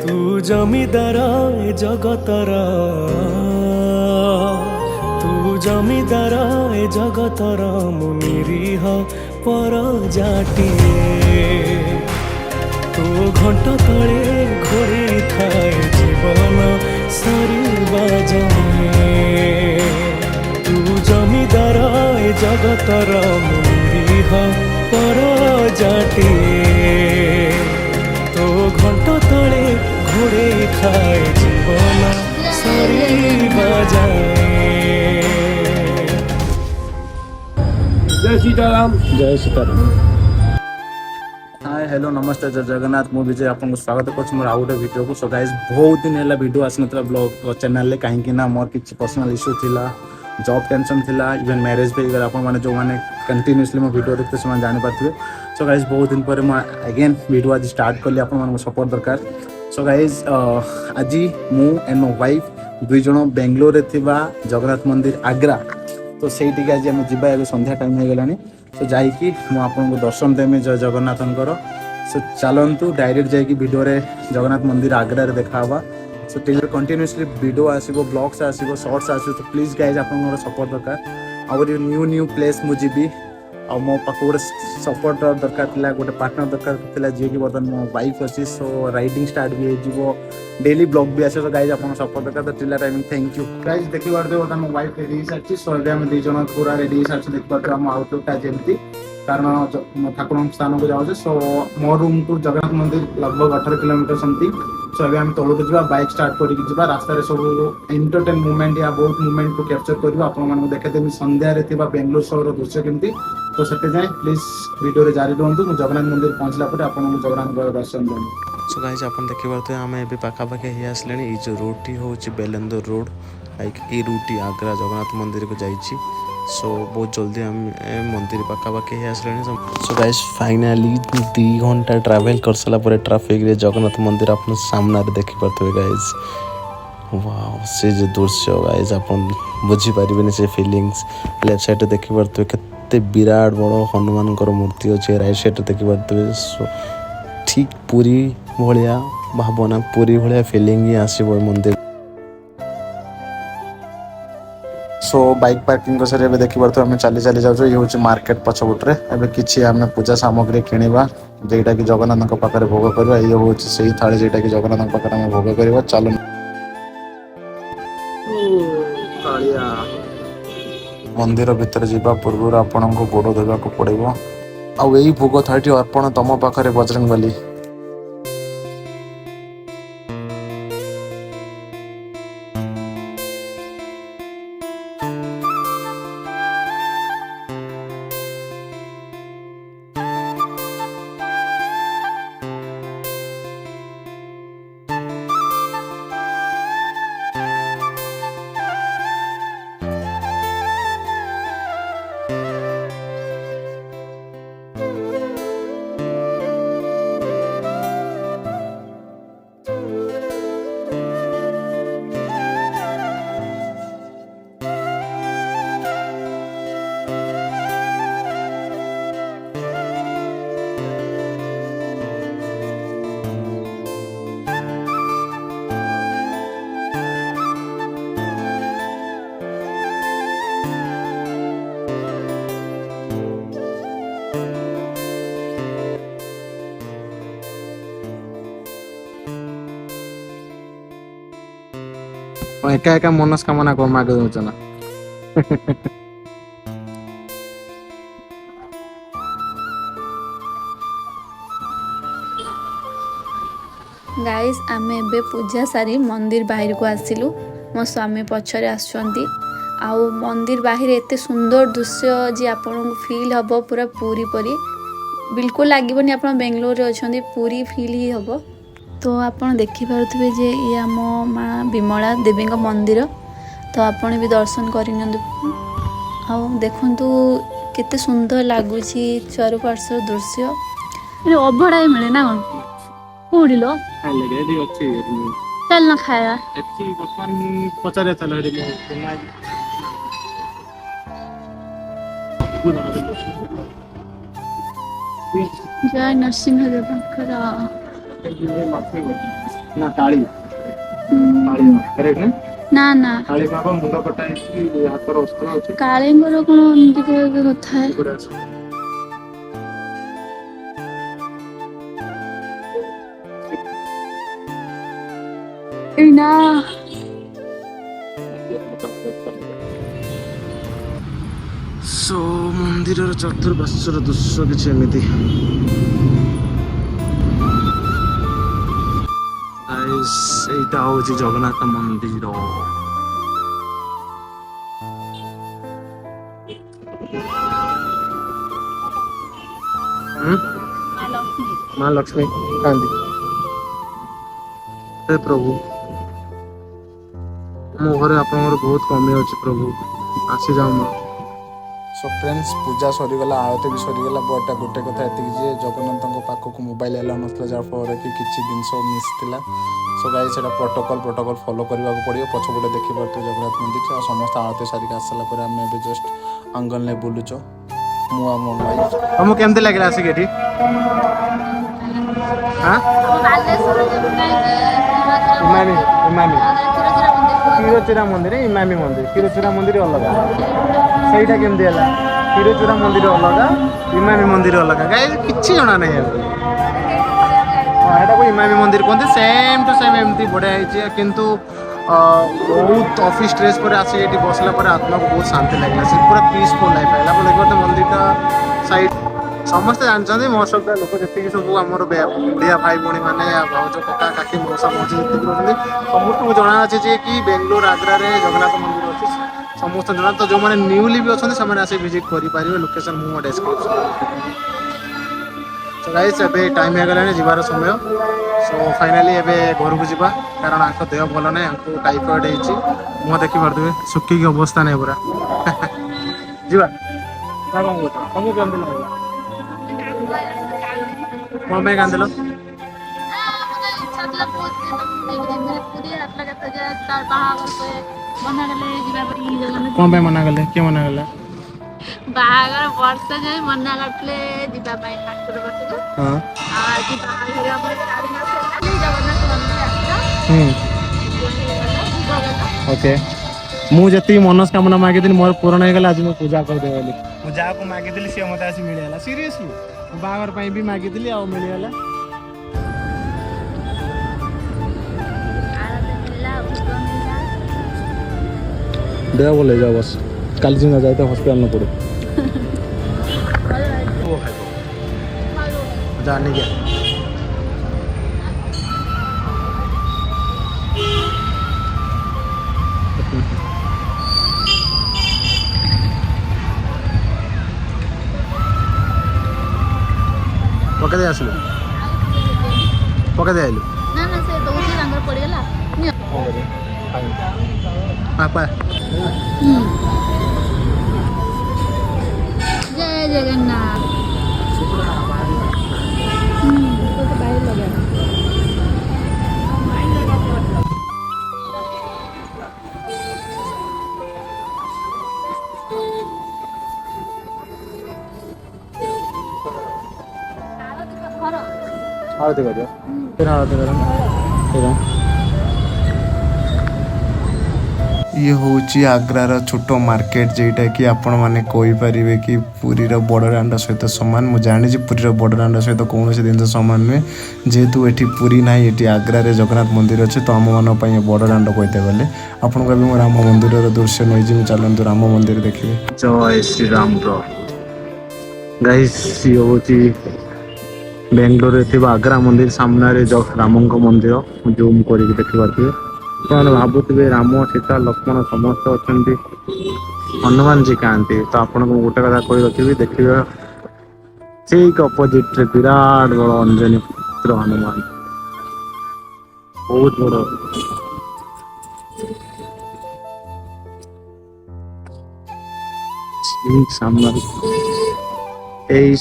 तू जमीदार ए जगतर, तू जमीदार ए जगतर, मु निरीह पर जाटिए। तू घंट तले घोड़ी थाए जीवन सरीबा जाए। तू जमीदार ए जगतर, मु निरीह पर जाटिए। तो घंट तले घोड़े खाए जीवन सरीबा जाए। जय सीताराम। जय सीताराम। हाय हेलो नमस्ते जय जगन्नाथ। मु विजय आपको स्वागत कर मोर आउ गोटे वीडियो को। सो गाइस बहुत दिन है वीडियो आस ना ब्लॉग चैनल कहीं मोर किसी पर्सनल इश्यू थिला, जॉब टेंशन थिला, इवन मैरिज पे अगर आपण माने जो माने कंटिन्यूअसली मो वीडियो देखते से जानि पारथिबे। सो गाइस बहुत दिन पर मैं अगेन वीडियो आज स्टार्ट कली, आपण मानको सपोर्ट दरकार। सो गाइस आज मु एंड मो वाइफ दुई जण बेंगलोर रे थिबा जगन्नाथ मंदिर आग्रा। तो सेठी आज आम जा ए संध्या टाइम हो गलानी। सो जाइकी मु आपनको दर्शन देमी जय जगन्नाथंकर। सो चलतु डायरेक्ट जाइकी वीडियो रे जगन्नाथ मंदिर आग्रा रे देखा हवा। सो टीवी कंटिन्यूअसली वीडियो आसीबो, ब्लॉग्स आसीबो, शॉर्ट्स आसीबो। तो प्लीज गाइज आपन सपोर्ट दरकार। और न्यू प्लेस मु जीबी आ मो पाख गोटे सपोर्ट दरकार थिला, गोटे पार्टनर दरकार थिला जे कि बर्तमान मो वाइफ अछि। सो राइडिंग स्टार्ट भी हो, डेली ब्लॉग भी आसे। तो गाइज आपन सपोर्ट दरकार। तो टिला टाइमिंग थैंक यू गाइज। देखि बार बर्तमान मो वाइफ रेडी हो सारछि। सो एबे हम दी जण पूरा रेडी हो सारछि। देखि बार हम आउटलुक ता जेमती कारण ठाकुर स्थान को जाऊे। सो मो रूम टू जगन्नाथ मंदिर लगभग 18 किलोमीटर समथिंग। सो अभी आम तौक जा बैक स्टार्ट कर रास्तार सब एंटरटेन मुवमेंट या बहुत मुवमेंट को कैप्चर कर आपको देखेदेवी संध्यारे बेंगलोर सहर दृश्य केमती। तो से जाए प्लीज वीडियो जारी रुहतु। मुझे जगन्नाथ मंदिर पहुँचला आपको जगन्नाथ दर्शन देवी। सो गाइस आपन देखि पारते आम ए पाखापाखि ही आसले। ये जो रोड हूँ बेलेंदर रोड, लाइक ये रूट आग्रा जगन्नाथ मंदिर को जाइए। सो बहुत जल्दी आम मंदिर पाखापाखि ही आसले। सो गाइस फाइनाली 2 घंटा ट्रैवल कर सारा ट्रैफिक रे जगन्नाथ मंदिर आप सामने देखि पारते गाइस। वाओ से जो दृश्य गाइस आपन बुझी पारिबेनी से फीलिंग्स। लेफ्ट साइड देखि पारते केते विराट बड़ हनुमान मूर्ति अच्छे। राइट साइड देखि पारते सो ठीक पूरी भाया भावना, पूरी भाया फीलिंग ही आसो मंदिर। सो बाइक पार्किंग को सर देखि पारते आम चली चली जाऊ। ये हूँ मार्केट पछपटे एवं किसी आम पूजा सामग्री किणवा जेटा कि जगन्नाथ पाखे भोग करवा। ये हूँ से थाली जेटा कि जगन्नाथ पाखे भोग करवा। चलो मंदिर भितर जावा पूर्व आपण को गोड़ धोवा पड़ो। आउ यही भोग थाटी अर्पण तुम पाखे बजरंगबली। एका एका मनस्कामना को मागे दोचना। गाइस आमे एबे पूजा सारी मंदिर बाहर को आसिलु। मो स्वामी पछरे आछंती। आउ मंदिर बाहर एते सुंदर दृश्य जे आपन को फील हबो पूरा पूरी परी। बिल्कुल लागबोनी आपन बेंगलोर रे अछंती, पूरी फील ही हबो। तो आपन देखि पारुथबे जे ये आम माँ विमला देवी मंदिर। तो आपन भी दर्शन करिनंदु। आउ देखंतु केते सुंदर लागुची चारुपार्श्व दृश्य। ये अभड़ा मिले ना कोडी लो खाइले रेडी अछि। चल ना खाया एति बर्तमान पचारे चल रेडी। जय नरसिंह देव। ନା କାଳି କାଳି ମା କରେକ୍ଟ ନା ନା ନା କାଳି ମାଙ୍କ ମୁଣ୍ଡ କଟା ହେଇଛି ହାତର ଅସ୍ତ୍ର ଅଛି କାଳୀଙ୍କର କଣ ଏମିତି ଗୋଟେ କଥା ଏଗୁଡ଼ା ଅଛି। ଏଇନା ସୋ ମନ୍ଦିରର ଚତୁର୍ପାର୍ଶ୍ୱର ଦୃଶ୍ୟ କିଛି ଏମିତି Guys, ଏଇଟା ହଉଛି ଜଗନ୍ନାଥ ମନ୍ଦିର। ମା ଲକ୍ଷ୍ମୀ କାନ୍ତି ହେ ପ୍ରଭୁ ମୋ ଘରେ ଆପଣଙ୍କର ବହୁତ କମି ଅଛି ପ୍ରଭୁ ଆସିଯାଉ ମା। ସୋ ଫ୍ରେଣ୍ଡସ୍ ପୂଜା ସରିଗଲା ଆଳତି ବି ସରିଗଲା ବଟ୍ ଗୋଟେ କଥା ଏତିକି ଯେ ଜଗନ୍ନାଥଙ୍କ ପାଖକୁ ମୋବାଇଲ ଆଲାଉ ନଥିଲା ଯାହାଫଳରେ କି କିଛି ଜିନିଷ ମିସ୍ ଥିଲା। ସୋ ଗାଇସ୍ ସେଇଟା ପ୍ରୋଟୋକଲ୍ ଫଲୋ କରିବାକୁ ପଡ଼ିବ। ପଛପଟେ ଦେଖିପାରୁଥିବେ ଜଗନ୍ନାଥ ମନ୍ଦିର ଆଉ ସମସ୍ତେ ଆଳତି ସାରିକି ଆସିଲା ପରେ ଆମେ ଏବେ ଜଷ୍ଟ ଅଙ୍ଗନରେ ବୁଲୁଛୁ ମୁଁ ଆଉ ମୋ ଭାଇ। ତମକୁ କେମିତି ଲାଗିଲା ଆସିକି ଏଠି? ଇମାମି ଇମାମି କ୍ଷୀରଚୋରା ମନ୍ଦିର ଇମାମି ମନ୍ଦିର କ୍ଷୀରଚୋରା ମନ୍ଦିର ଅଲଗା ସେଇଟା କେମିତି ହେଲା? କ୍ଷୀରଚୋରା ମନ୍ଦିର ଅଲଗା ଇମାମି ମନ୍ଦିର ଅଲଗା ଗାଇସ୍ କିଛି ଜଣା ନାହିଁ ଆଉ ଏଟାକୁ ଇମାମି ମନ୍ଦିର କୁହନ୍ତି ସେମ୍ ଟୁ ସେମ୍ ଏମିତି ବଢ଼ିଆ ହେଇଛି କିନ୍ତୁ ବହୁତ ଅଫିସ୍ ଷ୍ଟ୍ରେସ୍ ପରେ ଆସିକି ଏଠି ବସିଲା ପରେ ଆତ୍ମାକୁ ବହୁତ ଶାନ୍ତି ଲାଗିଲା ସେ ପୁରା ପିସଫୁଲ୍ ଲାଇଫ୍ ଲାଗିଲା ଆପଣ ଦେଖିପାରୁଥିବେ ମନ୍ଦିରଟା ସାଇଡ୍ ସମସ୍ତେ ଜାଣିଛନ୍ତି ମହୋତ୍ସବଟା ଲୋକ ଯେତିକି ସବୁ ଆମର ଓଡ଼ିଆ ଭାଇ ଭଉଣୀ ମାନେ ଭାଉଜ କକା କାକି ମଉସା ମଉସୀ ଯେତିକି ରହୁଛନ୍ତି ସମସ୍ତଙ୍କୁ ଜଣାଅଛି ଯେ କି ବେଙ୍ଗଲୋର ଆଗ୍ରାରେ ଜଗନ୍ନାଥ ମନ୍ଦିର ଅଛି ସମସ୍ତେ ଜଣା ତ ଯେଉଁମାନେ ନ୍ୟୁଲି ବି ଅଛନ୍ତି ସେମାନେ ଆସି ଭିଜିଟ୍ କରିପାରିବେ ଲୋକେସନ୍ ମୁଁ ମୋ ଡେସ୍କ୍ରିପ୍ସନ୍ ସୋ ଗାଇସ୍ ଏବେ ଟାଇମ୍ ହେଇଗଲାଣି ଯିବାର ସମୟ ସୋ ଫାଇନାଲି ଏବେ ଘରକୁ ଯିବା କାରଣ ଆଙ୍କ ଦେହ ଭଲ ନାହିଁ ଆଙ୍କୁ ଟାଇଫଏଡ୍ ହେଇଛି ମୁହଁ ଦେଖିପାରୁଥିବେ ଶୁଖିକି ଅବସ୍ଥା ନାହିଁ ପୁରା ଯିବା ନା କ'ଣ କହୁଛ ତମକୁ କେମିତି ଲାଗିଲା? କ'ଣ ପାଇଁ କାନ୍ଦିଲ? କ'ଣ ପାଇଁ ମନା କଲେ କିଏ ମନା କଲା? ବାହାଘର ବର୍ଷ ଯାଏ ମନା କରିଥିଲେ ଯିବା ପାଇଁ ଠାକୁର ପାଖକୁ ହଁ ଆଉ ଆଜି ବାହାଘର ଆମର 4 ମାସ ହେଲାଣି ଜଗନ୍ନାଥ ମନ୍ଦିର ଆସିଛ ଓକେ ମୁଁ ଯେତିକି ମନସ୍କାମନା ମାଗିଥିଲି ମୋର ପୂରଣ ହେଇଗଲା ଆଜି ମୁଁ ପୂଜା କରିଦେବି ବୋଲି ମୁଁ ଯାହାକୁ ମାଗିଥିଲି ସିଏ ମୋତେ ଆସି ମିଳିଗଲା ସିରିୟସଲି ବାହାଘର ପାଇଁ ବି ମାଗିଥିଲି ଆଉ ମିଳିଗଲା ଦେହ ଭଲ ହେଇଯାଉ ବସ୍ କାଲି ଦିନ ଯାଇତେ ହସ୍ପିଟାଲ ନ ପଡ଼େ जाने क्या पकड़े आसलु पकड़े आइलु ନା ନା ସେ ଦଉଛି ତାଙ୍କର ପଡ଼ିଗଲା आपा ଜୟ ଜଗନ୍ନାଥ ବାଇକ୍ ଲଗା आरती करियो फिर आरती करो ठीक है ये हूँ आग्रार छोट मार्केट जेटा कि आपण मैंने कहींपारे कि पुरीर बड़दाण्ड सहित सामान मुझे जानी पुरीर बड़दाण्ड सहित कौन जिन सामान नुहे जेहेतु ये पुरी ना ये आग्रा जगन्नाथ मंदिर अच्छे तो आम मान बड़दाण्ड कहते गले आपन को भी राम मंदिर दृश्य नहीं चलतु राम मंदिर देखिए जय श्री राम गाइस ये हूँ बेंगलोर आग्रा मंदिर सामने रामंक मंदिर जूम कर देखिए तो भावुवे राम सीता लक्ष्मण समस्त अच्छा हनुमान जी कहते तो आपन को गोटे कथा कही रखी देखिए ठीक अपोजिट रे विराट बड़ अंजनी पुत्र हनुमान बहुत बड़ ठीक सामने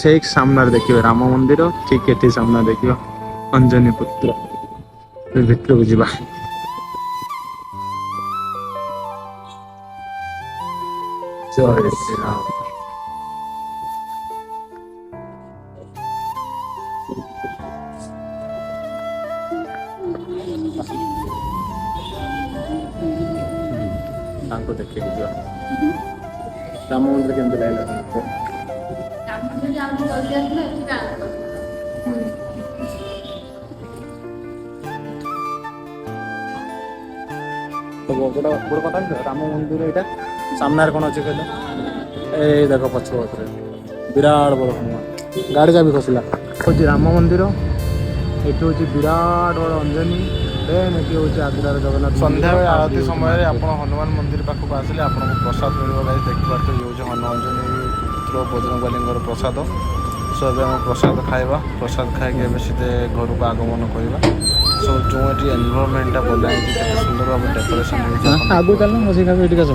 शेख सामने देखिए राम मंदिर ठीक ये सामने देखिए अंजनी पुत्र भितर को जीवा जय श्री राम ତାଙ୍କୁ ଦେଖିକି ଯିବା। ରାମ ମନ୍ଦିର କେମିତି ଲାଗିଲା ତମକୁ? ଗୋଟେ କଥା ରାମ ମନ୍ଦିର ଏଇଟା ସାମ୍ନାରେ କ'ଣ ଅଛି କହିଲ? ଏଇ ଦେଖ ପଛ ପଛରେ ବିରାଟ ବଡ଼ ହନୁମାନ। ଗାଡ଼ି ଚାବି ଖସିଲା। ହେଉଛି ରାମ ମନ୍ଦିର, ଏଠି ହେଉଛି ବିରାଟ ବଡ଼ ଅଞ୍ଜନୀ, ଦେନ୍ ଏଠି ହେଉଛି ଆଗ୍ରାର ଜଗନ୍ନାଥ। ସନ୍ଧ୍ୟାବେଳେ ଆଳତି ସମୟରେ ଆପଣ ହନୁମାନ ମନ୍ଦିର ପାଖକୁ ଆସିଲେ ଆପଣଙ୍କୁ ପ୍ରସାଦ ମିଳିବ। ଗାଈ ଦେଖିପାରୁଥିବେ ଇଏ ହେଉଛି ହନୁଅଞ୍ଜନୀ ପୁତ୍ର ବଜରଙ୍ଗବାଲୀଙ୍କର ପ୍ରସାଦ। ସୋ ଏବେ ଆମେ ପ୍ରସାଦ ଖାଇବା, ପ୍ରସାଦ ଖାଇକି ଏବେ ସିଧେ ଘରକୁ ଆଗମନ କରିବା। ସୋ ଯେଉଁ ଏଠି ଏନଭାରମେଣ୍ଟଟା ବନା ହେଇଛି କେତେ ସୁନ୍ଦର ଭାବେ ଡେକୋରେସନ୍ ହେଇଛି। ଆଗକୁ ଚାଲ ବସି ଖାଇବା ଏଠିକି ଆସ।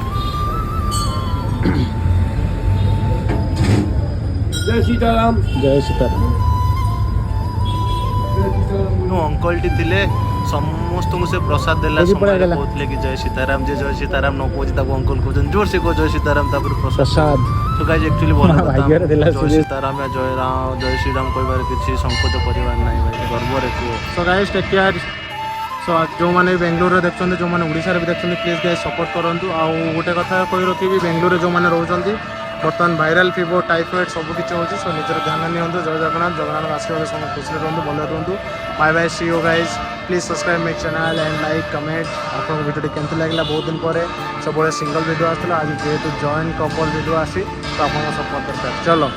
जय सीताराम। ଜୟ ସୀତାରାମ। ଅଙ୍କଲଟି ଥିଲେ ସମସ୍ତଙ୍କୁ ସେ ପ୍ରସାଦ ଦେଲା ସମୟରେ କହୁଥିଲେ କି ଜୟ ସୀତାରାମ। ଯେ ଜୟ ସୀତାରାମ ନ କହୁଛି ତାକୁ ଅଙ୍କଲ କହୁଛନ୍ତି ଜୋର ସେ କହ ଜୟ ସୀତାରାମ, ତାପରେ ପ୍ରସାଦ। ତ ଗାଇଜ ଆକ୍ଚୁଆଲି ଭଲ ଜୟ ସୀତାରାମ या ଜୟ ରାମ ଜୟ ଶ୍ରୀରାମ କହିବାରେ କିଛି ସଂକୋଚ କରିବାର ନାହିଁ ଭାଇ, ଗର୍ବରେ କୁହ। So guys take care. So ଯେଉଁମାନେ ବି ବେଙ୍ଗଲୋରରେ ଦେଖୁଛନ୍ତି, ଯେଉଁମାନେ ଓଡ଼ିଶାରେ ବି ଦେଖୁଛନ୍ତି, ପ୍ଲିଜ୍ ଗାଇସ୍ ସପୋର୍ଟ କରନ୍ତୁ। ଆଉ ଗୋଟେ କଥା କହି ରଖିବି, ବେଙ୍ଗଲୋରରେ ଯେଉଁମାନେ ରହୁଛନ୍ତି ବର୍ତ୍ତମାନ ଭାଇରାଲ ଫିଭର ଟାଇଫଏଡ୍ ସବୁକିଛି ହେଉଛି। ସୋ ନିଜର ଧ୍ୟାନ ନିଅନ୍ତୁ। ଜୟ ଜଗନ୍ନାଥ। ଜଗନ୍ନାଥ ଆଶୀର୍ବାଦ ସମସ୍ତେ ଖୁସିରେ ରୁହନ୍ତୁ, ଭଲରେ ରୁହନ୍ତୁ। Bye bye, see you guys. Please subscribe my channel and like comment. ଆପଣଙ୍କ ଭିଡ଼ିଓଟି କେମିତି ଲାଗିଲା? ବହୁତ ଦିନ ପରେ ସବୁବେଳେ ସିଙ୍ଗଲ ଭିଡ଼ିଓ ଆସିଥିଲା, ଆଜି ଯେହେତୁ ଜଏଣ୍ଟ କପଲ୍ ଭିଡ଼ିଓ ଆସି ତ ଆପଣଙ୍କ ସପୋର୍ଟ ଦରକାର। ଚलो।